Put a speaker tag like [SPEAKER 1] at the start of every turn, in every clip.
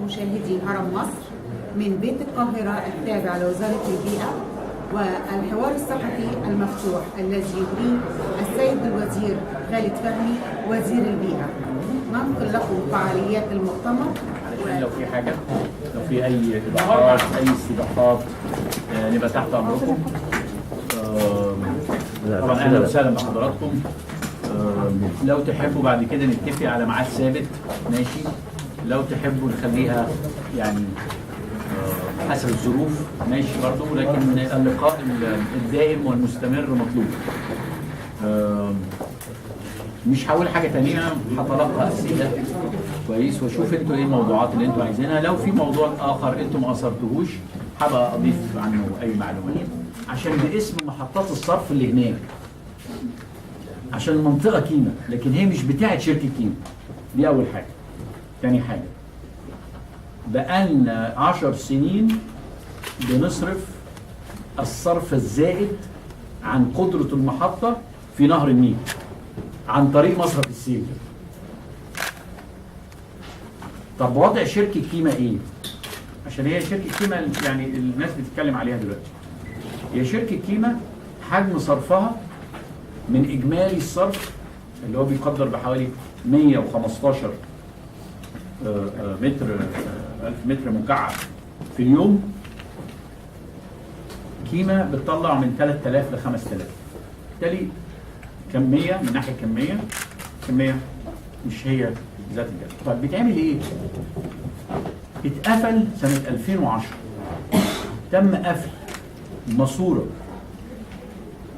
[SPEAKER 1] مشاهدي هرم مصر من بيت القاهرة التابع لوزارة البيئة، والحوار الصحفي المفتوح الذي يجريه السيد الوزير خالد فهمي وزير البيئة. ننقل لكم فعاليات المؤتمر.
[SPEAKER 2] لو في حاجة، لو في أي إضافات، أي استضافات، نبقى تحت أمركم. طبعا أهلا وسهلا بحضراتكم. لو تحبوا بعد كده نتفق على ميعاد ثابت ماشي، لو تحبوا نخليها يعني حسب الظروف ماشي برضو، لكن اللقاء الدائم والمستمر مطلوب. مش هقول حاجه ثانيه، هتلقى اسئله كويس واشوف انتوا ايه الموضوعات اللي انتوا عايزينها. لو في موضوع اخر انتوا ما اثرتوهوش هبقى اضيف عنه اي معلومات، عشان باسم محطات الصرف اللي هناك، عشان المنطقه كيما، لكن هي مش بتاعت شركه كيما. دي اول حاجه. ثاني حاجه، بقالنا 10 سنين بنصرف الصرف الزائد عن قدرة المحطة في نهر النيل عن طريق مصرف السيل. طب وضع شركة كيما ايه؟ عشان هي شركة كيما يعني الناس بتتكلم عليها دلوقتي. هي شركة كيما حجم صرفها من إجمالي الصرف اللي هو بيقدر بحوالي 115 ألف متر مكعب في اليوم. كيما بتطلع من 3000 ل 5000. بالتالي كمية من ناحية كمية مش هي ذات الجدوى. طيب بتعمل ايه؟ اتقفل سنة 2010. تم قفل ماسورة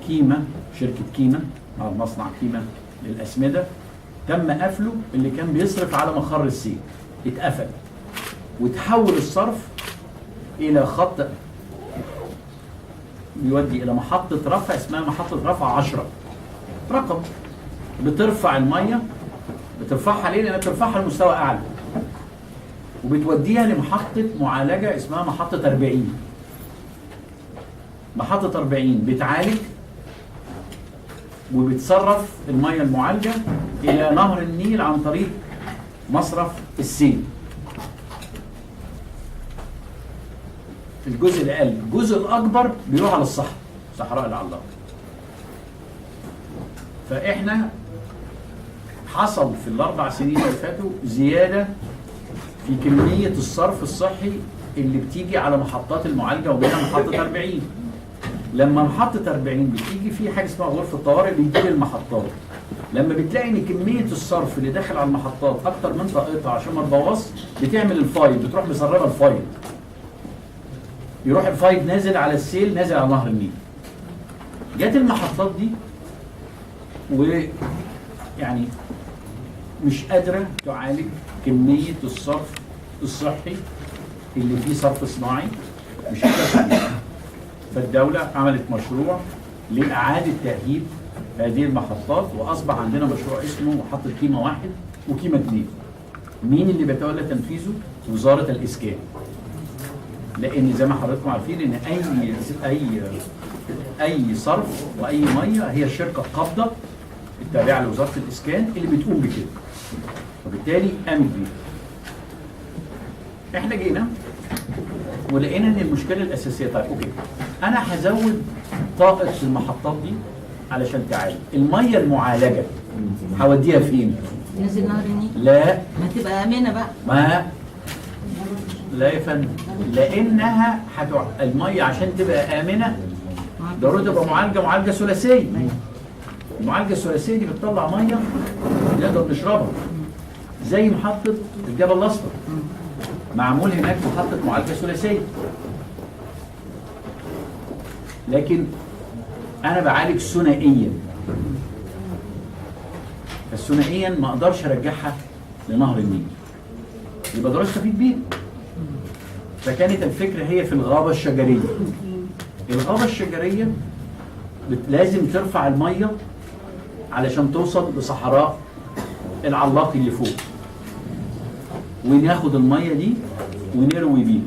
[SPEAKER 2] كيما، شركة كيما أو مصنع كيما للأسمدة، تم قفله اللي كان بيصرف على مخر السيل. اتقفل وتحول الصرف الى خط بيودي الى محطة رفع اسمها محطة رفع 10 رقم. بترفع المية، بترفعها ليه؟ لانها بترفعها لمستوى اعلى وبتوديها لمحطة معالجة اسمها محطة 40. محطة 40 بتعالج وبتصرف المية المعالجة إلى نهر النيل عن طريق مصرف السيل. الجزء الأقل، الجزء الأكبر بيروح على صحراء العلاق. فإحنا حصل في ال4 سنين اللي فاتوا زيادة في كمية الصرف الصحي اللي بتيجي على محطات المعالجة وبينها محطة 40. لما محطة 40 بتيجي في حاجة اسمها غرفة طوارئ بيجي المحطات. لما بتلاقي ان كمية الصرف اللي داخل على المحطات اكتر من طاقتها عشان ما تبوظ، بتعمل الفايض، بتروح مسربة الفايض. يروح الفايض نازل على السيل، نازل على نهر النيل. جت المحطات دي ويعني مش قادرة تعالج كمية الصرف الصحي اللي فيه صرف صناعي، مش قادرة. فالدولة عملت مشروع لإعادة تأهيل هذه المحطات، وأصبح عندنا مشروع اسمه محطة كيما 1 وكيما 2. مين اللي بيتولى تنفيذه؟ وزارة الإسكان. لأن زي ما حضراتكم عارفين إن أي صرف وأي مية هي شركة قابضة التابعة لوزارة الإسكان اللي بتقوم بكده. وبالتالي قامت بيه. إحنا جينا ولقينا ان المشكله الاساسيه، طيب اوكي انا هزود طاقه المحطات دي علشان تعالج الميه المعالجه. هوديها فين؟
[SPEAKER 3] نزل نهر النيل؟
[SPEAKER 2] لا،
[SPEAKER 3] ما تبقى امنه بقى.
[SPEAKER 2] ما لا يا فندم، لانها الميه عشان تبقى امنه ضروري تبقى معالجه ثلاثيه. المعالجه الثلاثيه دي بتطلع ميه نقدر نشربها، زي محطه الجبل الاصفر معمول هناك محطة معالجة ثلاثية. لكن أنا بعالج ثنائيا، فالثنائيا ما أقدرش أرجعها لنهر النيل، يبقى أقدر أستفيد بيها. فكانت الفكرة هي في الغابة الشجرية. الغابة الشجرية لازم ترفع المية علشان توصل لصحراء العلاق اللي فوق، وناخد المية دي ونروي بيها.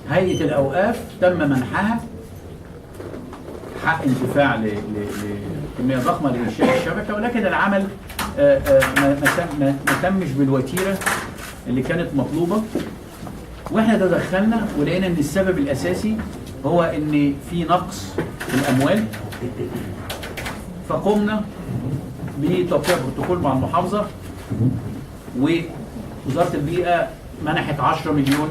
[SPEAKER 2] هيئة الأوقاف تم منحها حق انتفاع لكمية ضخمة لإنشاء الشبكة، ولكن العمل ما تمش بالوتيرة اللي كانت مطلوبه، واحنا تدخلنا ولقينا ان السبب الاساسي هو ان في نقص في الاموال، فقمنا بتوقيع بروتوكول مع المحافظه، ووزاره البيئه منحت 10 مليون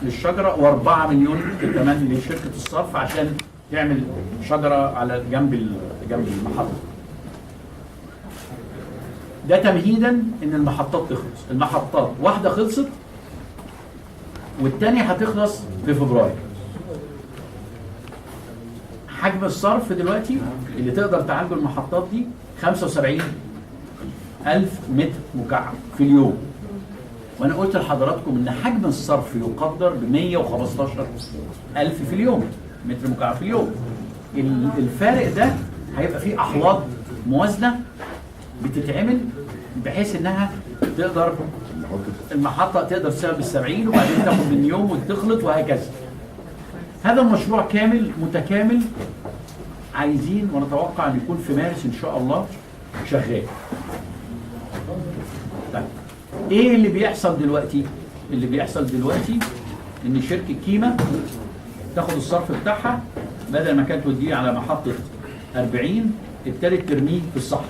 [SPEAKER 2] للشجره و4 مليون كمان لشركه الصرف عشان تعمل شجره على جنب المحطه. ده تمهيدا ان المحطات تخلص. المحطات واحده خلصت والتانية هتخلص في فبراير. حجم الصرف دلوقتي اللي تقدر تعالجه المحطات دي 75,000 متر مكعب في اليوم. وانا قلت لحضراتكم ان حجم الصرف يقدر ب 115,000 في اليوم، متر مكعب في اليوم. الفارق ده هيبقى فيه احواض موازنه بتتعمل بحيث انها تقدر المحطه تقدر تشتغل بال70 وبعدين تاخد من يوم وتخلط وهكذا. هذا المشروع كامل متكامل، عايزين ونتوقع ان يكون في مارس ان شاء الله شغال. طيب ايه اللي بيحصل دلوقتي؟ اللي بيحصل دلوقتي ان شركه كيما تاخد الصرف بتاعها بدل ما كانت توديه على محطه 40 ابتدت ترميه في الصحراء.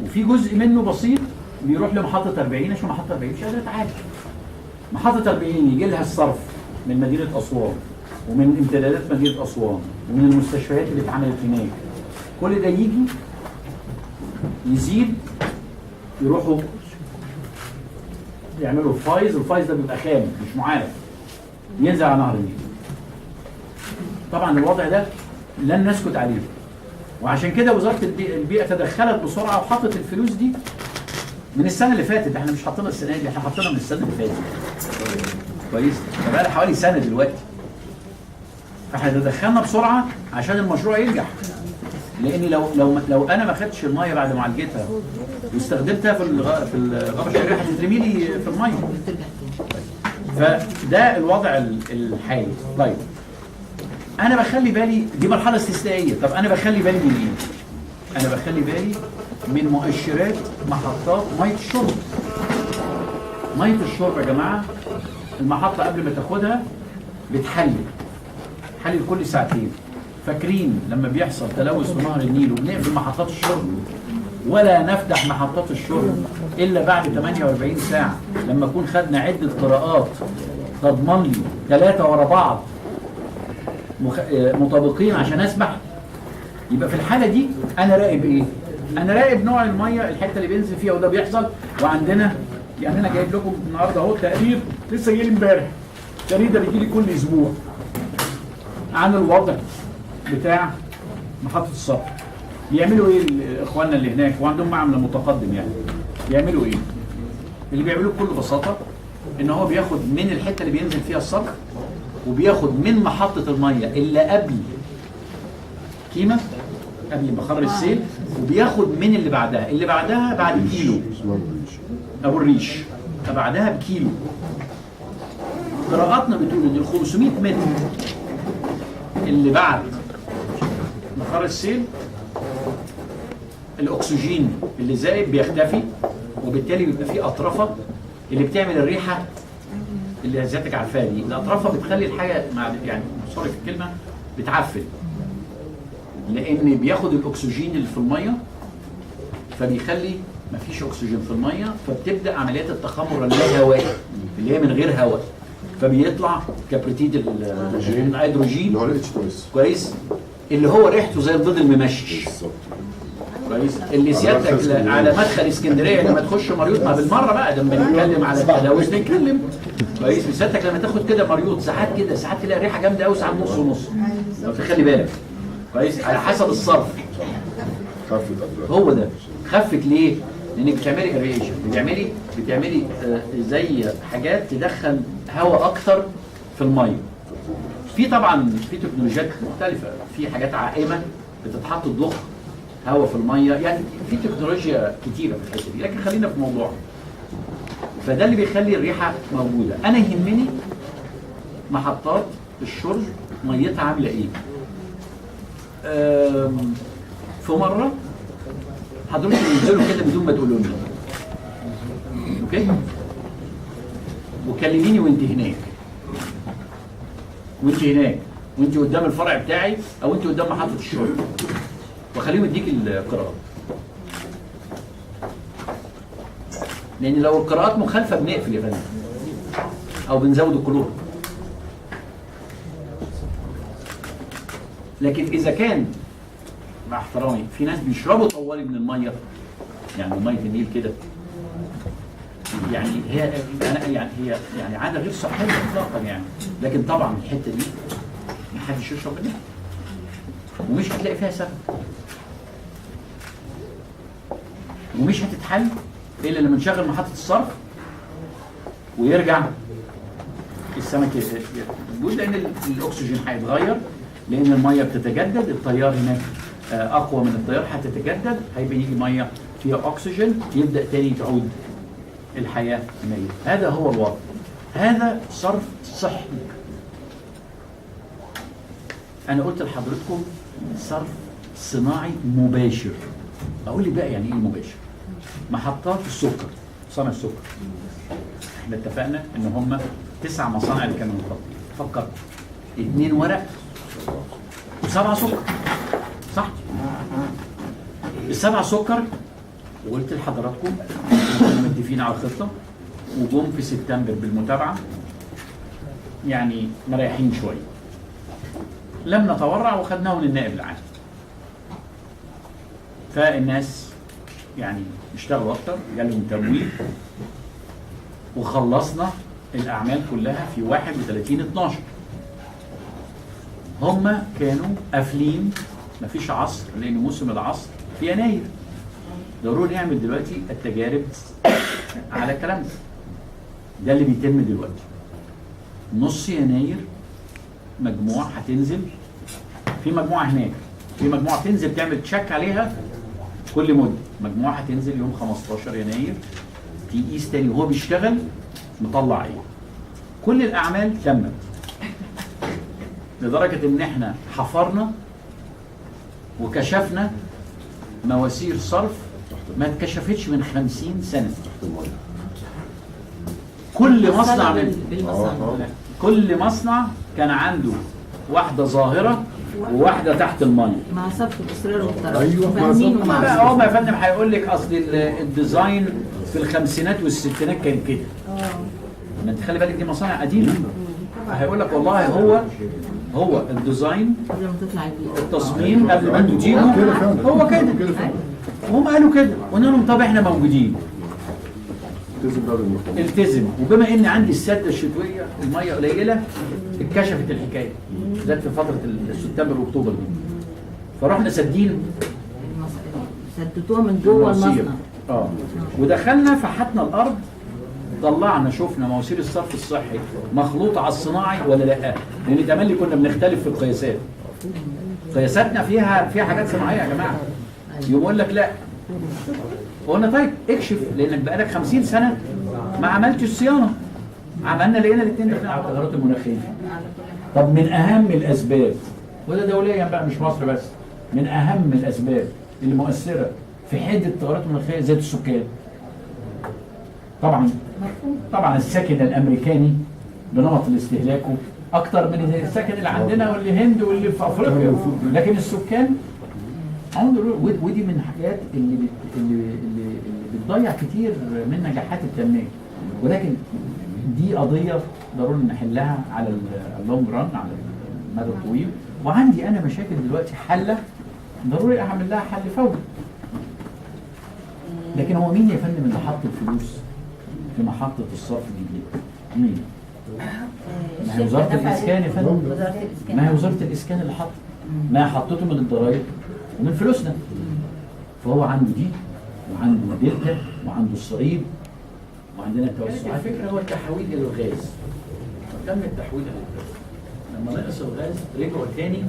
[SPEAKER 2] وفي جزء منه بسيط بيروح لمحطه 40 عشان محطه 40 مش قادره تعالج. محطه 40 يجي لها الصرف من مدينه اسوان ومن امتدادات مدينه اسوان ومن المستشفيات اللي اتعملت هناك. كل ده يجي يزيد يروحوا يعملوا الفايز، الفايز ده بيبقى خام مش معالج، ينزل على نهر النيل. طبعا الوضع ده لن نسكت عليه، وعشان كده وزاره البيئه تدخلت بسرعه وحطت الفلوس دي من السنه اللي فاتت. احنا مش حاطينها السنه دي، احنا حاطينها من السنه اللي فاتت. كويس؟ فبقى لها حوالي سنه دلوقتي. فاحنا تدخلنا بسرعه عشان المشروع ينجح. لان لو انا ما خدتش الميه بعد معالجتها واستخدمتها في الغابه الشرقيه هتترمي لي في الميه. فده الوضع الحالي. طيب انا بخلي بالي دي مرحله استثنائيه. طب انا بخلي بالي من ايه؟ انا بخلي بالي من مؤشرات محطات ميه الشرب. ميه الشرب يا جماعه المحطه قبل ما تاخدها بتحلل كل ساعتين. فاكرين لما بيحصل تلوث في نهر النيل وبنقفل محطات الشرب ولا نفتح محطات الشرب الا بعد 48 ساعه لما نكون خدنا عده قراءات تضمن لي 3 ورا بعض مطابقين عشان اسمح. يبقى في الحاله دي انا راقب ايه؟ انا راقب نوع الميه، الحته اللي بينزل فيها، وده بيحصل. وعندنا يعني انا جايب لكم النهارده اهو تقرير لسه جاي لي امبارح. التقرير ده بيجي لي كل اسبوع عن الوضع بتاع محطه الصرف. بيعملوا ايه اخواننا اللي هناك وعندهم معمل متقدم يعني؟ بيعملوا ايه؟ اللي بيعملوه بكل بساطه ان هو بياخد من الحته اللي بينزل فيها الصرف وبياخد من محطه الميه اللي قبل كيما قبل مخر السيل وبياخد من اللي بعدها بعد كيلو ابو الريش بعدها بكيلو. قراءاتنا بتقول ان ال 500 متر اللي بعد مخر السيل الاكسجين اللي زائد بيختفي، وبالتالي بيبقى فيه اطرفه اللي بتعمل الريحه اللي حضرتك عارفاها دي. الاطرفه بتخلي الحاجه يعني سوري في الكلمه بتعفن، لان بياخد الاكسجين اللي في الميه فبيخلي مفيش اكسجين في الميه، فبتبدا عمليات التخمر اللاهوائي اللي هي من غير هواء، فبيطلع كبريتيد الهيدروجين
[SPEAKER 4] اللي هو الاتش
[SPEAKER 2] كويس، اللي هو ريحته زي البيض الممشش كويس، اللي سيادتك على مدخل اسكندريه لما تخش مريوط ما بالمره بقى ده بنتكلم على التلوث بنتكلم كويس. سيادتك لما تاخد كده مريوط ساعات تلاقي ريحه جامده قوي، ساعات نص ونص، لو تخلي بالك كويس على حسب الصرف. هو ده خفت ليه؟ لانك بتعملي اريشن، بتعملي زي حاجات تدخل هواء اكتر في الميه. في طبعا في تكنولوجيات مختلفه، في حاجات عائمه بتتحط تضخ هواء في الميه، يعني في تكنولوجيا كتيره في الحته دي، لكن خلينا في موضوع. فده اللي بيخلي الريحه موجوده. انا يهمني محطات الشرب ميتها عامله ايه؟ في مره حضرتك تنزلوا كده بدون ما تقولوا لنا، اوكي؟ وكلميني وانت هناك، وانت قدام الفرع بتاعي او انت قدام محطه الشرطه، وخليهم يديك القراءات. لان لو القراءات مخالفه بنقفل يا فندم او بنزود الكلور. لكن اذا كان مع احترامي في ناس بيشربوا طوالي من الميه، يعني ميه النيل كده، يعني هي يعني عاده غير صحيه اطلاقا يعني. لكن طبعا الحته دي ما حدش يشرب منها ومش هتلاقي فيها سبب، ومش هتتحل الا لما نشغل محطه الصرف ويرجع السمك يقول، لان الاكسجين هيتغير، لان الميه بتتجدد، التيار هناك اقوى من التيار، هتتجدد، هيبقى يجي ميه فيها اكسجين، يبدا تاني تعود الحياه ميت. هذا هو الوضع. هذا صرف صحي. انا قلت لحضرتكم صرف صناعي مباشر. اقول لي بقى يعني ايه مباشر؟ محطات السكر، صنع السكر، احنا اتفقنا ان هم 9 مصانع اللي كانوا متغطين. فكرت 2 ورق و7 سكر، صح؟ ال7 سكر وقلت لحضراتكم كنا متفقين على الخطه، وجم في سبتمبر بالمتابعه يعني مريحين شويه. لم نتورع وخدناهم للنائب العام. فالناس يعني اشتغلوا اكتر، جالهم تمويل، وخلصنا الاعمال كلها في 31/12. هم كانوا قافلين، مفيش عصر لان موسم العصر في يناير. ضروري نعمل دلوقتي التجارب على الكلام ده اللي بيتم دلوقتي. نص يناير مجموعه هتنزل، في مجموعه هناك، في مجموعه تنزل تعمل تشيك عليها كل مده. مجموعه هتنزل يوم 15 يناير تقيس تاني وهو بيشتغل مطلع ايه. كل الاعمال تمت لدرجه ان احنا حفرنا وكشفنا مواسير صرف ما اتكشفتش من 50 سنه. كل مصنع كان عنده واحده ظاهره وواحده تحت الميه
[SPEAKER 3] مع صف الاصرار والتردد.
[SPEAKER 4] ايوه
[SPEAKER 2] هو يا فندم هيقول لك اصل الديزاين في الخمسينات والستينات كان كده. ما انت خلي بالك دي مصانع قديمه. هيقول لك والله هو الديزاين
[SPEAKER 3] قبل ما تطلع البيئة.
[SPEAKER 2] التصميم قبل ما انتوا تيجوا هو كده. وهم قالوا كده، قلنا لهم طب احنا موجودين التزم. وبما ان عندي السده الشتويه الميه قليله اتكشفت الحكايه ذات في فتره سبتمبر واكتوبر دي، فرحنا سدين
[SPEAKER 3] سدتوها من جوه المصنع.
[SPEAKER 2] ودخلنا فحتنا الارض، طلعنا شفنا مواسير الصرف الصحي مخلوطه على الصناعي ولا لا، لان تملي كنا بنختلف في القياسات. قياساتنا فيها حاجات صناعيه يا جماعه. يقوم يقول لك لا. قلنا طيب اكشف، لانك بقالك 50 سنه ما عملتش صيانه. عملنا لقينا الاثنين داخلين على التغيرات المناخيه. طب من اهم الاسباب، وده دوليا بقى مش مصر بس، من اهم الاسباب اللي مؤثره في حده التغيرات المناخيه زياده السكان. طبعا السكن الامريكاني بنمط الاستهلاكه اكتر من السكن اللي عندنا واللي هند واللي في افريقيا، لكن السكان ودي من الحاجات اللي بتضيع كتير من نجاحات التنميه. ولكن دي قضيه ضروري نحلها على اللونج ران، على المدى الطويل. وعندي انا مشاكل دلوقتي حله ضروري اعمل لها حل فوري. لكن هو مين يا فندم اللي حط الفلوس في محطه الصرف الجديده؟ مين؟ ما هي وزاره الاسكان يا فندم. ما هي وزاره الاسكان اللي حط، ما حطته من الضرايب ومن فلوسنا. فهو عنده دي وعنده دلتا وعنده الصعيد وعندنا التوسع. الفكره هو التحويل الى الغاز. تم التحويل الى الغاز. لما نقص الغاز رجعوا تاني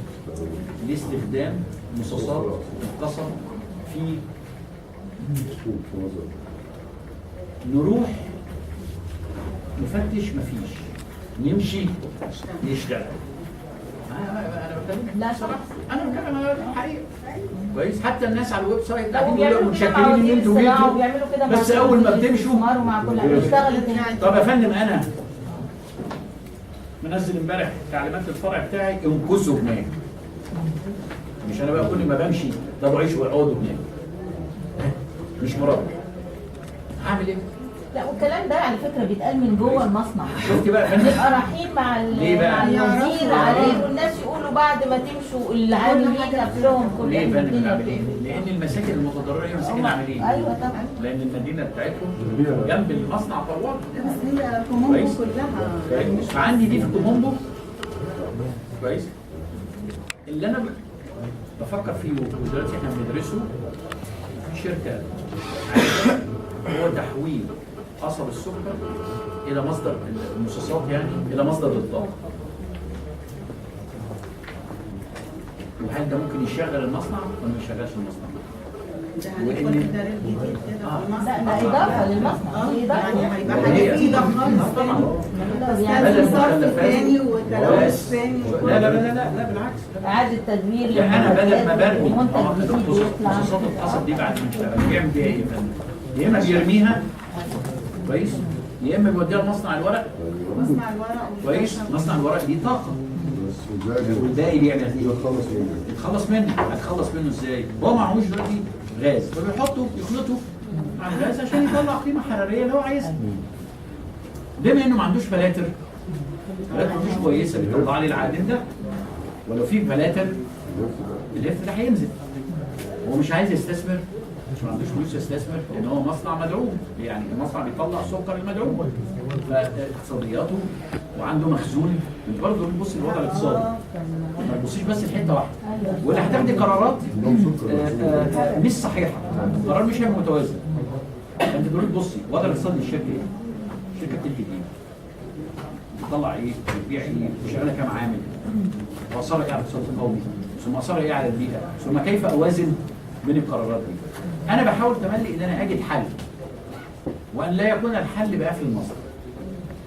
[SPEAKER 2] لاستخدام مصاصات القصب في نروح نفتش مفيش، نمشي نشتغل. انا بتكلم لا صراحه، انا بتكلم على الحقيقه كويس. حتى الناس على الويب سايت قاعدين يقولوا متشكرين ان انتوا جيتوا، بس اول ما بتمشوا
[SPEAKER 3] مع كل اشتغلت.
[SPEAKER 2] طب يا فندم منزل امبارح تعليمات الفرع بتاعي انقذوا هناك. مش انا بقى كل ما بمشي ده بعيش واقعدوا هناك. مش مراد. هعمل ايه؟
[SPEAKER 3] لا والكلام ده على فكره بيتقال من جوه المصنع.
[SPEAKER 2] شفتي بقى
[SPEAKER 3] نبقى رايحين مع
[SPEAKER 2] ليه بقى؟
[SPEAKER 3] الوزير عليه والناس يقولوا بعد ما تمشوا العاملين نفسهم
[SPEAKER 2] ليه يا
[SPEAKER 3] كلهم
[SPEAKER 2] فندم
[SPEAKER 3] الدنيا
[SPEAKER 2] العاملين؟ لان المساكن المتضرره هي مساكن عاملين.
[SPEAKER 3] ايوه طبعا.
[SPEAKER 2] لان المدينه بتاعتهم جنب المصنع طوال.
[SPEAKER 1] بس هي كومومبو
[SPEAKER 2] كويس.
[SPEAKER 1] كلها
[SPEAKER 2] كويس. فعندي دي في كومومبو. كويس. اللي انا بفكر فيه ودلوقتي احنا بندرسه في شركه هو تحويل قصب السكر الى مصدر المصاصات، يعني الى مصدر للطاقه. وهل ده ممكن يشغل المصنع ولا ما يشغلش المصنع؟
[SPEAKER 1] ده هيكون إدارة جديد كده في المصنع.
[SPEAKER 3] لا ده اضافه للمصنع، دي اضافه.
[SPEAKER 1] يعني هيبقى حاجة جديدة خالص
[SPEAKER 2] طبعا.
[SPEAKER 3] يعني
[SPEAKER 1] تاني صرف تاني وتلوث تاني.
[SPEAKER 2] لا لا لا لا لا بالعكس.
[SPEAKER 3] اعاده تدوير
[SPEAKER 2] يعني انا بدل ما برمي
[SPEAKER 3] منتج جديد يطلع.
[SPEAKER 2] مصاصات القصب دي بعد ما اشتغل بيعمل بيها ايه يا فندم؟ يا اما بيرميها كويس، يا اما بيوديها لمصنع الورق
[SPEAKER 1] مصنع الورق
[SPEAKER 2] كويس. مصنع الورق دي طاقه والباقي بيعمل ايه؟ يتخلص منه. هتخلص منه ازاي؟ هو معهوش دلوقتي غاز فبيحطه يخلطه مع الغاز عشان يطلع قيمه حراريه اللي هو عايزها. بما انه ما عندوش فلاتر مش كويسه بتطلع لي العادم ده، ولو في فلاتر الليفت ده هينزل. هو مش عايز يستثمر، مش ما عندوش فلوس يستثمر لان هو مصنع مدعوم، يعني المصنع بيطلع سكر المدعوم فاقتصادياته وعنده مخزون. انت برضه بتبص للوضع الاقتصادي، ما تبصيش بس لحته واحده، واللي هتاخدي قرارات مش صحيحه، القرار مش هيبقى متوازن. انت دلوقتي بصي الوضع الاقتصادي للشركه ايه؟ الشركه بتنتج ايه؟ بتطلع ايه؟ بتبيع ايه؟ وشغاله كام عامل؟ واثرها ايه على الاقتصاد القومي؟ ثم اثرها ايه على البيئه؟ ثم كيف اوازن بين القرارات دي؟ انا بحاول تملي ان انا اجد حل، وان لا يكون الحل بقفل المصنع.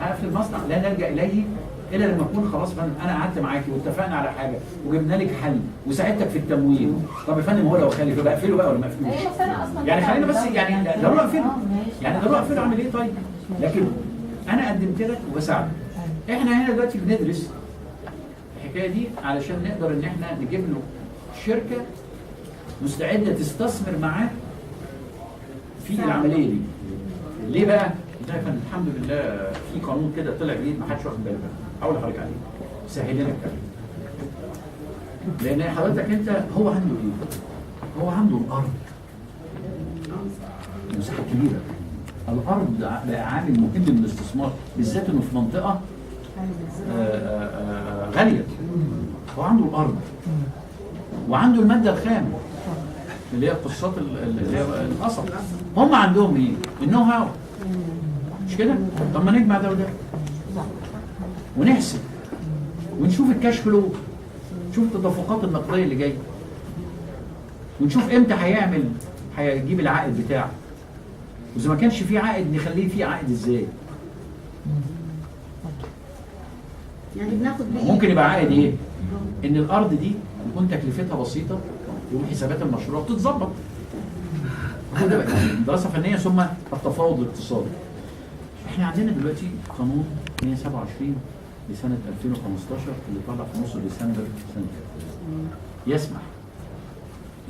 [SPEAKER 2] اقفل المصنع لا نلجا اليه الا لما اكون خلاص انا قعدت معاكي واتفقنا على حاجه وجبنا لك حل وساعدتك في التمويل. طب يا فندم هو لو خالف يبقى اقفله بقى ولا ما اقفلوش؟
[SPEAKER 3] ايه بس انا اصلا
[SPEAKER 2] يعني خلينا بس يعني ضروري اقفله، يعني ضروري اقفله اعمل ايه طيب؟ لكن انا قدمت لك وبساعدك. احنا هنا دلوقتي بندرس الحكايه دي علشان نقدر ان احنا نجيب له شركه مستعده تستثمر معاه في العمليه دي. ليه بقى؟ ده كان الحمد لله في قانون كده طلع جديد ما حدش واخد باله منه، حاول احرج عليه سهل لنا الكلام. لان حضرتك انت هو عنده ايه؟ هو عنده الارض مساحه كبيره. الارض بقى عامل مهم للاستثمار، بالذات انه في منطقه غاليه. هو عنده الارض وعنده الماده الخام اللي هي قصات اللي هي القصب. هم عندهم ايه؟ النو هاو. مش كده؟ طب ما نجمع ده وده ونحسب ونشوف الكاش فلو، نشوف التدفقات النقديه اللي جايه، ونشوف امتى هيجيب العائد بتاعه، واذا ما كانش فيه عائد نخليه فيه عائد ازاي.
[SPEAKER 1] يعني بناخد
[SPEAKER 2] ممكن يبقى عائد ايه؟ ان الارض دي يكون تكلفتها بسيطه يقوم حسابات المشروع تتظبط. دراسه فنيه ثم التفاوض الاقتصادي. احنا عندنا دلوقتي قانون 127 لسنه 2015 اللي طلع في نص ديسمبر سنه يسمح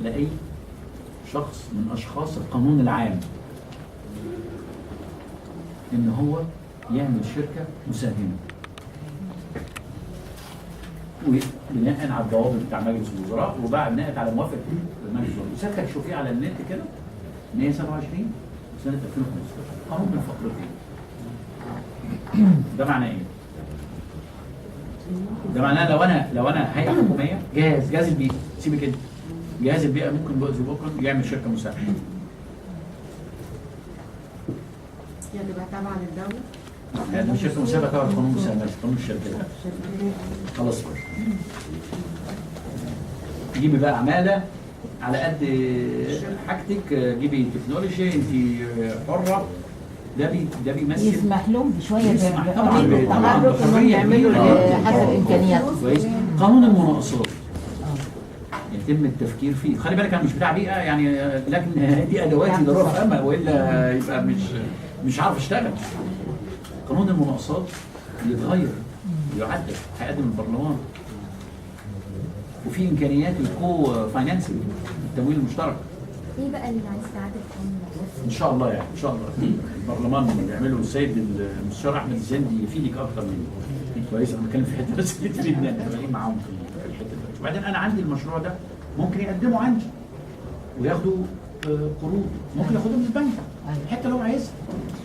[SPEAKER 2] لاي شخص من اشخاص القانون العام ان هو يعمل شركه مساهمه، وبناء على الضوابط بتاع مجلس الوزراء وبناء على موافقه مجلس الوزراء. وساعتها تشوفيه على النت كده 127 سنه 2015 قانون من فقرتين. ده معناه ايه؟ ده معناه لو انا هيئه حكوميه جهاز البيئه، سيبك كده، جهاز البيئه ممكن بكره يعمل شركه مساهمه.
[SPEAKER 1] يعني تبقى تابعه للدوله؟
[SPEAKER 2] يعني مش شركه مساهمه تبع قانون المساهمات، قانون الشركات. خلاص كده. جيبي بقى عماله على قد حاجتك، جيبي تكنولوجي، انت حره. ده بيمثل
[SPEAKER 3] يسمح لهم بشويه
[SPEAKER 2] يسمح طبعا
[SPEAKER 3] انهم يعملوا حسب امكانياتهم.
[SPEAKER 2] كويس. قانون المناقصات يتم التفكير فيه. خلي بالك انا مش بتاع بيئه يعني، لكن دي ادواتي ضروره فاهمه، والا يبقى مش عارف اشتغل. قانون المناقصات يتغير يعدل هيقدم البرلمان. وفي امكانيات الكو فاينانسنج، التمويل المشترك.
[SPEAKER 4] ايه بقى اللي عايز تعدل قانون؟
[SPEAKER 2] ان شاء الله يعني ان شاء الله البرلمان اللي بيعمله السيد المستشار احمد الزندي يفيدك اكتر مني. كويس، انا بتكلم في حته بس يفيدنا احنا معاهم في الحته دي. وبعدين انا عندي المشروع ده ممكن يقدمه عندي وياخدوا قروض، ممكن ياخدهم من البنك الحته اللي هو عايزها.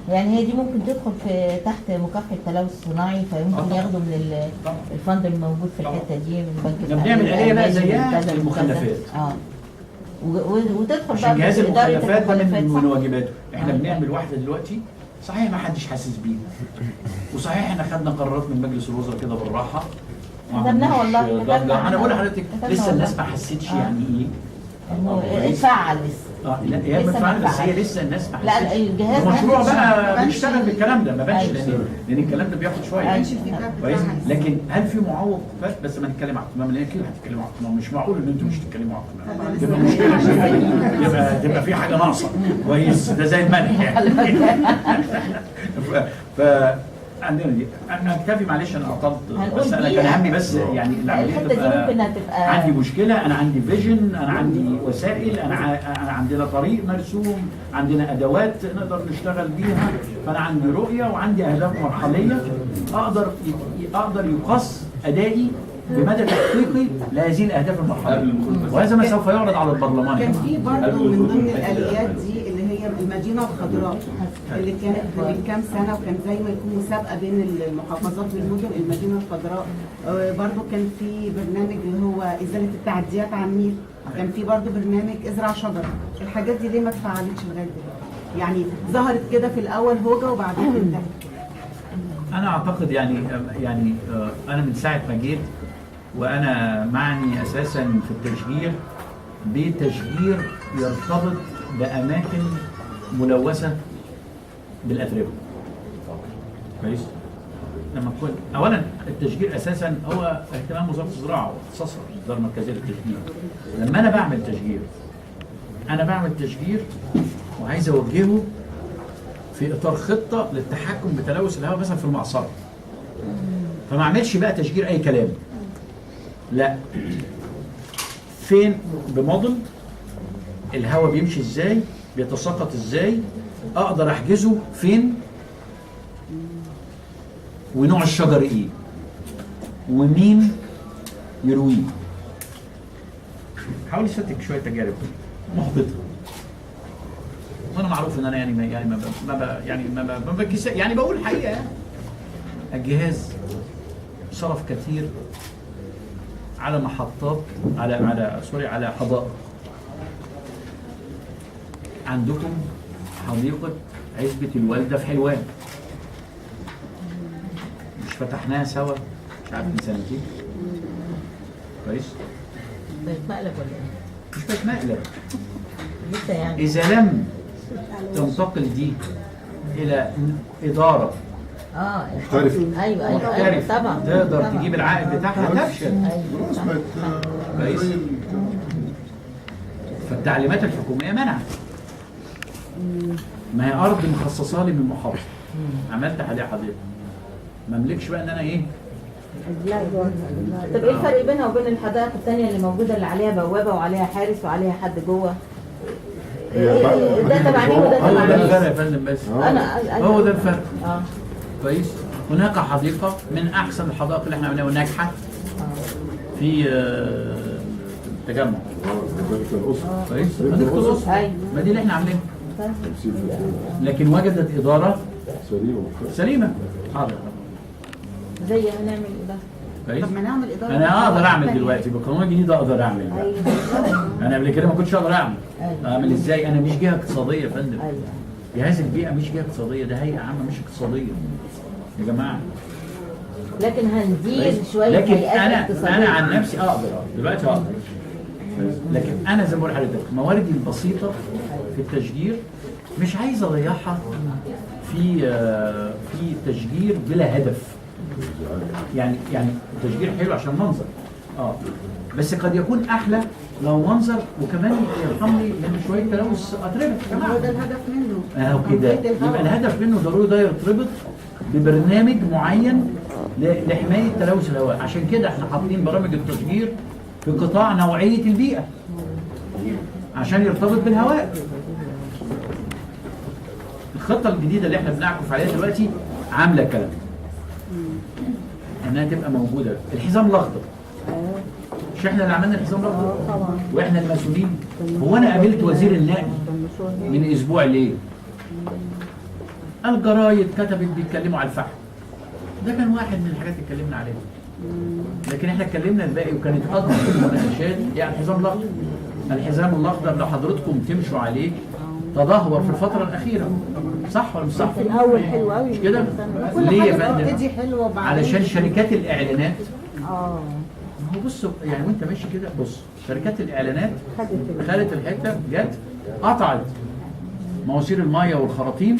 [SPEAKER 3] يعني هي دي ممكن تدخل في تحت مكافحه التلوث الصناعي، فيمكن ياخدوا من الفند الموجود في الحته دي من بنك
[SPEAKER 2] احنا بنعمل آلية بقى زيها المخلفات.
[SPEAKER 3] وتدخل
[SPEAKER 2] عشان
[SPEAKER 3] بقى
[SPEAKER 2] جهاز
[SPEAKER 3] في إدارة
[SPEAKER 2] المخلفات ده من
[SPEAKER 3] صح؟
[SPEAKER 2] واجباته. احنا بنعمل واحده دلوقتي صحيح ما حدش حاسس بيها، وصحيح احنا خدنا قرارات من مجلس الوزراء كده بالراحه
[SPEAKER 3] كتبناها والله،
[SPEAKER 2] ضجة. انا بقول لحضرتك
[SPEAKER 3] كتبنا
[SPEAKER 2] لسه
[SPEAKER 3] والله.
[SPEAKER 2] الناس ما حسيتش يعني ايه
[SPEAKER 3] انه اتفعل لسه.
[SPEAKER 2] لا هي
[SPEAKER 3] لسه
[SPEAKER 2] بتفعل،
[SPEAKER 3] ما
[SPEAKER 2] بس هي
[SPEAKER 3] اتفعلش.
[SPEAKER 2] لسه الناس ما
[SPEAKER 3] لا،
[SPEAKER 2] حسيتش.
[SPEAKER 3] الجهاز
[SPEAKER 2] المشروع
[SPEAKER 3] ما
[SPEAKER 2] بقى
[SPEAKER 1] بانش
[SPEAKER 2] بيشتغل بالكلام ده، ما بانش
[SPEAKER 3] أيوة.
[SPEAKER 2] لان الكلام ده بياخد شويه.
[SPEAKER 3] أيوة.
[SPEAKER 2] كويس، لكن هل في معوق؟ بس ما نتكلم على القمام، لان اكيد هتتكلموا على القمام، مش معقول ان انتوا مش تتكلموا على القمام، تبقى مشكله، تبقى في حاجه ناقصه. كويس، ده زي الملح يعني. ف عندنا دي انا اكتفي، معلش انا قطعت، بس انا كان همي بس يعني العمليه
[SPEAKER 3] الحته دي ممكن هتبقى
[SPEAKER 2] عندي مشكله، انا عندي فيجن، انا عندي وسائل، انا عندنا طريق مرسوم، عندنا ادوات نقدر نشتغل بيها، فانا عندي رؤيه وعندي اهداف مرحليه اقدر يقاس ادائي بمدى تحقيقي لهذه الاهداف المرحليه، وهذا ما سوف يعرض على البرلمان.
[SPEAKER 1] كان في برضه من ضمن الاليات دي اللي هي المدينه الخضراء اللي كانت من كام سنه، وكان زي ما يكون مسابقه بين المحافظات والمدن المدينه الخضراء. برضه كان في برنامج اللي هو ازاله التعديات على النيل، كان في برضه برنامج ازرع شجر. الحاجات دي ليه ما اتفعلتش لغايه دلوقتي؟ يعني ظهرت كده في الاول هوجه وبعدين انتهت.
[SPEAKER 2] انا اعتقد يعني انا من ساعه ما جيت وانا معني اساسا في التشجير بتشجير يرتبط باماكن ملوثه بالاتربه. كويس؟ لما تكون اولا التشجير اساسا هو اهتمام وزاره الزراعه واختصاصها الاداره المركزيه للتشجير. لما انا بعمل تشجير وعايز اوجهه في اطار خطه للتحكم بتلوث الهواء مثلا في المعصره. فما اعملش بقى تشجير اي كلام. لا، فين بموديل الهواء بيمشي ازاي، بيتساقط ازاي، اقدر احجزه فين، ونوع الشجر ايه، ومين يرويه. حاول استنتج شويه تجارب محبطه. وانا معروف ان انا يعني بقول الحقيقه. الجهاز صرف كثير على محطات على حدائق. عندكم حديقه عزبه الوالده في حلوان، مش فتحناها سوا مش عارف من سنتين. كويس؟
[SPEAKER 3] بقت مقلب ولا ايه؟
[SPEAKER 2] مش بقت مقلب.
[SPEAKER 3] لسه يعني
[SPEAKER 2] اذا لم تنتقل دي الى اداره
[SPEAKER 4] محترفة.
[SPEAKER 3] ايوه
[SPEAKER 2] محترفة
[SPEAKER 3] طبعا
[SPEAKER 2] تقدر
[SPEAKER 3] طبعاً.
[SPEAKER 2] تجيب العائد بتاعها تفشل.
[SPEAKER 4] خلاص بقت
[SPEAKER 2] كويس. فالتعليمات الحكوميه منعت. ما هي ارض مخصصه لي من المحافظه، عملت عليها حديقه، ما املكش بقى ان انا ايه.
[SPEAKER 3] طب ايه الفرق بينها وبين الحدائق الثانيه اللي موجوده اللي عليها بوابه وعليها حارس وعليها حد جوه؟ ده تبع مين وده
[SPEAKER 2] هو
[SPEAKER 3] تبع
[SPEAKER 2] ده
[SPEAKER 3] مين؟
[SPEAKER 2] الفرق يا فندم بس. هو ده الفرق. كويس. هناك حديقه من احسن الحدائق اللي احنا عملناها وناجحه في التجمع. كويس. حديقه الاسره.
[SPEAKER 3] ايوه
[SPEAKER 2] ما دي اللي احنا عاملينها. لكن وجدت اداره سليمه. حاضر.
[SPEAKER 3] زي هنعمل ايه بقى؟
[SPEAKER 2] كويس.
[SPEAKER 1] طب ما نعمل اداره.
[SPEAKER 2] انا اقدر اعمل دلوقتي بالقانون الجديد، اقدر اعمل. انا قبل كده ما كنتش اقدر اعمل. اعمل ازاي؟ انا مش جهه اقتصاديه يا فندم. جهاز البيئه مش جهه اقتصاديه، ده هيئه عامه مش اقتصاديه يا جماعه.
[SPEAKER 3] لكن هندير شويه
[SPEAKER 2] لكن
[SPEAKER 3] هيئات اقتصادية.
[SPEAKER 2] انا عن نفسي اقدر دلوقتي اقدر. لكن انا زي ما بقول لحضرتك مواردي البسيطه في التشجير مش عايز اضيعها في تشجير بلا هدف. يعني التشجير حلو عشان منظر، بس قد يكون احلى لو منظر وكمان يرحمني من شويه تلوث اتربه يا جماعه.
[SPEAKER 1] هو ده الهدف منه.
[SPEAKER 2] كده يبقى الهدف منه ضروري ده يرتبط ببرنامج معين لحمايه تلوث الهواء. عشان كده احنا حاطين برامج التشجير في قطاع نوعيه البيئه عشان يرتبط بالهواء. الخطه الجديده اللي احنا بنعكف عليها دلوقتي عامله كلام انها تبقى موجوده. الحزام الاخضر مش احنا اللي عملنا الحزام الاخضر واحنا المسؤولين. هو انا قابلت وزير النقل من اسبوع ليه؟ الجرايد كتبت بيتكلموا على الفحم. ده كان واحد من الحاجات اللي اتكلمنا عليها. لكن احنا اتكلمنا الباقي وكانت اكبر المناقشات يعني الحزام الاخضر. الحزام الاخضر لو حضرتكم تمشوا عليه تدهور في الفتره الاخيره، صح ولا مش صح؟
[SPEAKER 5] في الاول حلو قوي
[SPEAKER 2] مش كده؟
[SPEAKER 1] كل
[SPEAKER 2] ليه يا
[SPEAKER 1] حاجه
[SPEAKER 2] فندم؟
[SPEAKER 1] بتبتدي حلوه وبعدين
[SPEAKER 2] علشان شركات الاعلانات.
[SPEAKER 5] اه
[SPEAKER 2] ما هو بص يعني وانت ماشي كده بص، شركات الاعلانات خدت الحته جت قطعت مواسير الميه والخراطيم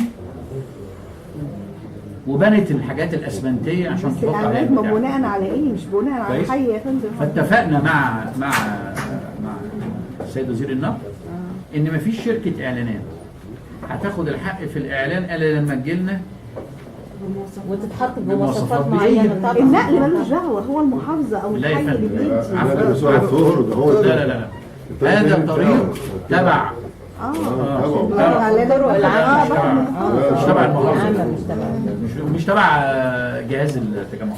[SPEAKER 2] وبنت الحاجات الاسمنتيه عشان
[SPEAKER 5] بس
[SPEAKER 2] تحط عليها
[SPEAKER 5] الاعلانات
[SPEAKER 2] البتاع.
[SPEAKER 5] بناء على ايه؟ مش بناء على
[SPEAKER 2] كويس.
[SPEAKER 5] حي يا فندم.
[SPEAKER 2] فاتفقنا مع السيد وزير النقل ان مفيش شركه اعلانات هتاخد الحق في الاعلان الا لما تجيلنا
[SPEAKER 3] وتتحط
[SPEAKER 2] بمواصفات
[SPEAKER 3] بمواصفات
[SPEAKER 2] بديهية.
[SPEAKER 3] معينه طبعا.
[SPEAKER 5] النقل ملوش دعوه، هو المحافظه او
[SPEAKER 2] لا يا
[SPEAKER 5] الحي اللي
[SPEAKER 2] فندم.
[SPEAKER 5] بيدي.
[SPEAKER 2] عفوا.
[SPEAKER 4] بسرعة الظهر ده هو
[SPEAKER 2] لا لا لا هذا طريق تبع
[SPEAKER 3] الطرق العامه
[SPEAKER 2] مش تبع المحافظه،
[SPEAKER 3] العامه مش تبع
[SPEAKER 2] مش تبع جهاز التجمع.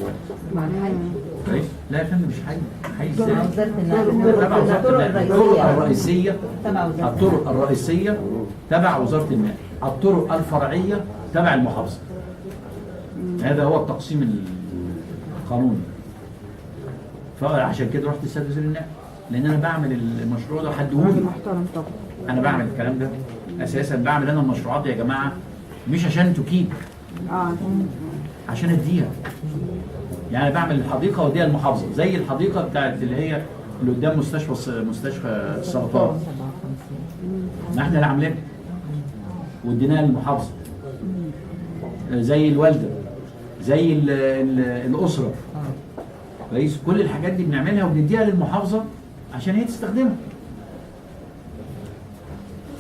[SPEAKER 2] كويس؟ لا يا فندم مش حي ازاي؟
[SPEAKER 3] وزاره النقل
[SPEAKER 2] تبع وزاره
[SPEAKER 3] الطرق
[SPEAKER 2] النقل.
[SPEAKER 3] الرئيسيه
[SPEAKER 2] الطرق
[SPEAKER 3] تبع وزاره
[SPEAKER 2] الرئيسيه تبع وزاره النقل، الطرق الفرعيه تبع المحافظه. هذا هو التقسيم القانوني. فعشان كده رحت للسيد وزير النقل لان انا بعمل المشروع ده حدهولي.
[SPEAKER 5] محترم طبعا.
[SPEAKER 2] انا بعمل الكلام ده اساسا، بعمل انا المشروعات دي يا جماعه مش عشان تكيد، عشان اديها. يعني بعمل الحديقه واديها المحافظه زي الحديقه بتاعت اللي هي اللي قدام مستشفى السرطان. ما احنا اللي عاملينها واديناها للمحافظه. زي الوالده، زي الاسره. كويس؟ كل الحاجات دي بنعملها وبنديها للمحافظه عشان هي تستخدمها.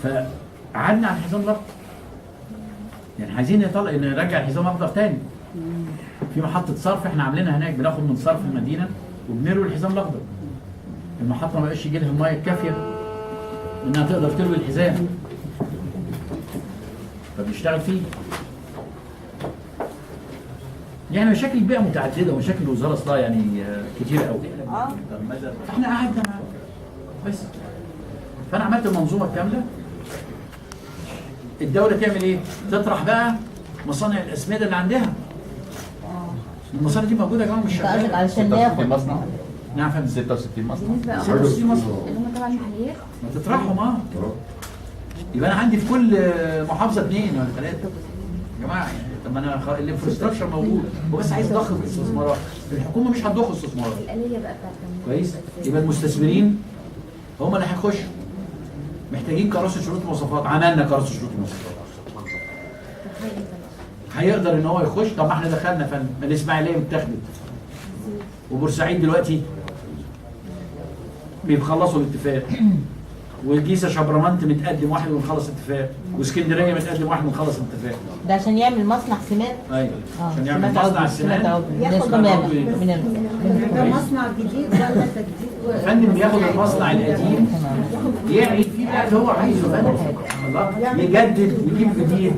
[SPEAKER 2] فقعدنا على الحزام الاخضر. يعني عايزين نرجع الحزام الاخضر تاني. في محطه صرف احنا عاملينها هناك، بناخد من صرف المدينه وبنروي الحزام الاخضر. المحطه ما بقاش يجي لها الميه الكافيه انها تقدر تروي الحزام. فبنشتغل فيه. يعني مشاكل البيئه متعدده ومشاكل الوزاره اصلها يعني كتير قوي. احنا قعدنا معاه بس. فانا عملت المنظومه الكامله. الدوله تعمل ايه؟ تطرح بقى مصانع الاسمده اللي عندها. المصانع دي موجوده يا جماعه مش شغاله.
[SPEAKER 3] علشان ناخد
[SPEAKER 6] مصنع.
[SPEAKER 2] نعم فندم.
[SPEAKER 6] 66 مصنع.
[SPEAKER 4] بالنسبه
[SPEAKER 2] 66 مصنع.
[SPEAKER 4] اللي هم تبع المحليات.
[SPEAKER 2] ما تطرحهم يبقى انا عندي في كل محافظه 2 ولا 3 يا جماعه. يعني طب ما انا الانفراستراكشر موجود، هو بس عايز يضخم الاستثمارات. الحكومه مش هتضخ استثمارات.
[SPEAKER 4] الآلية بقى بتاعت
[SPEAKER 2] كويس؟ يبقى المستثمرين هم اللي هيخشوا. محتاجين كراسه شروط مواصفات، عملنا كراسه شروط مواصفات. هيقدر ان هو يخش. طب ما احنا دخلنا فن الاسماعيليه متاخدت وبورسعيد دلوقتي بيخلصوا الاتفاق، والجيزه شبرمنت متقدم واحد ونخلص اتفاق، واسكندريه متقدم واحد ونخلص اتفاق.
[SPEAKER 3] ده عشان يعمل مصنع سماد.
[SPEAKER 2] ايوه عشان يعمل
[SPEAKER 3] سماد
[SPEAKER 2] مصنع
[SPEAKER 3] عضوي،
[SPEAKER 2] السنان.
[SPEAKER 3] ياخد
[SPEAKER 1] ده مصنع جديد ولا تجديد؟
[SPEAKER 2] فندم بياخد المصنع القديم يعمل فيه بقى اللي هو عايزه. فندم الله يجدد، يجيب جديد،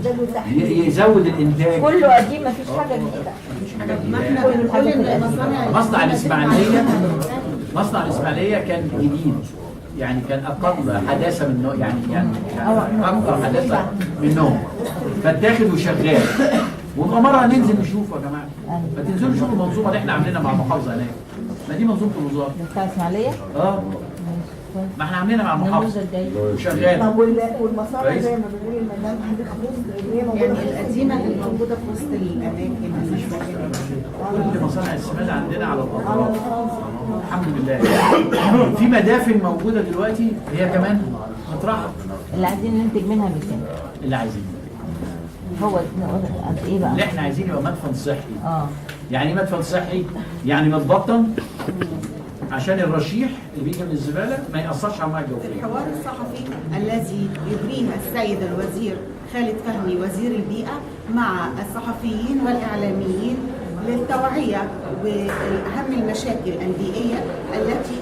[SPEAKER 2] يزود الانتاج.
[SPEAKER 3] كله قديم مفيش حاجه جديده.
[SPEAKER 1] ما احنا بنقول ان مصانع
[SPEAKER 2] مصنع الاسماعيليه كان جديد، يعني كان اقل حداثه من نوع، يعني اكثر حداثه منهم. فاتاخد وشغال. ونبقى مره هننزل نشوفه يا جماعه. ما تنزلوا شوفوا المنظومه اللي احنا عاملينها مع المحافظه هناك. ما دي منظومه الوزاره.
[SPEAKER 3] بتاع اسماعيليه؟
[SPEAKER 2] ما احنا عاملينها مع المحافظه وشغال.
[SPEAKER 5] طب والمصانع زي ما بنقول المدام حضرتك خلص اللي هي موجوده
[SPEAKER 1] يعني القديمه اللي موجوده في وسط الاماكن مش فاكره.
[SPEAKER 2] كل مصانع السماد عندنا على الاطراف الحمد لله. في مدافن موجوده دلوقتي هي كمان مطرحه.
[SPEAKER 3] اللي عايزين ننتج منها بكام؟
[SPEAKER 2] اللي عايزين
[SPEAKER 3] هو قد ايه بقى؟
[SPEAKER 2] اللي احنا عايزين يبقى مدفن صحي. يعني ايه مدفن صحي؟ يعني متبطن عشان الرشيح اللي بيجي من الزباله ما ياثرش على الميه الجوفيه.
[SPEAKER 1] الحوار الصحفي الذي يجريه السيد الوزير خالد فهمي وزير البيئه مع الصحفيين والاعلاميين للتوعية بأهم المشاكل البيئية التي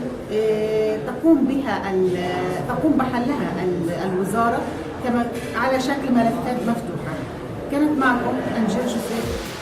[SPEAKER 1] تقوم بحلها الوزارة كما على شكل ملفات مفتوحة. كانت معكم أنجيل جوزيف.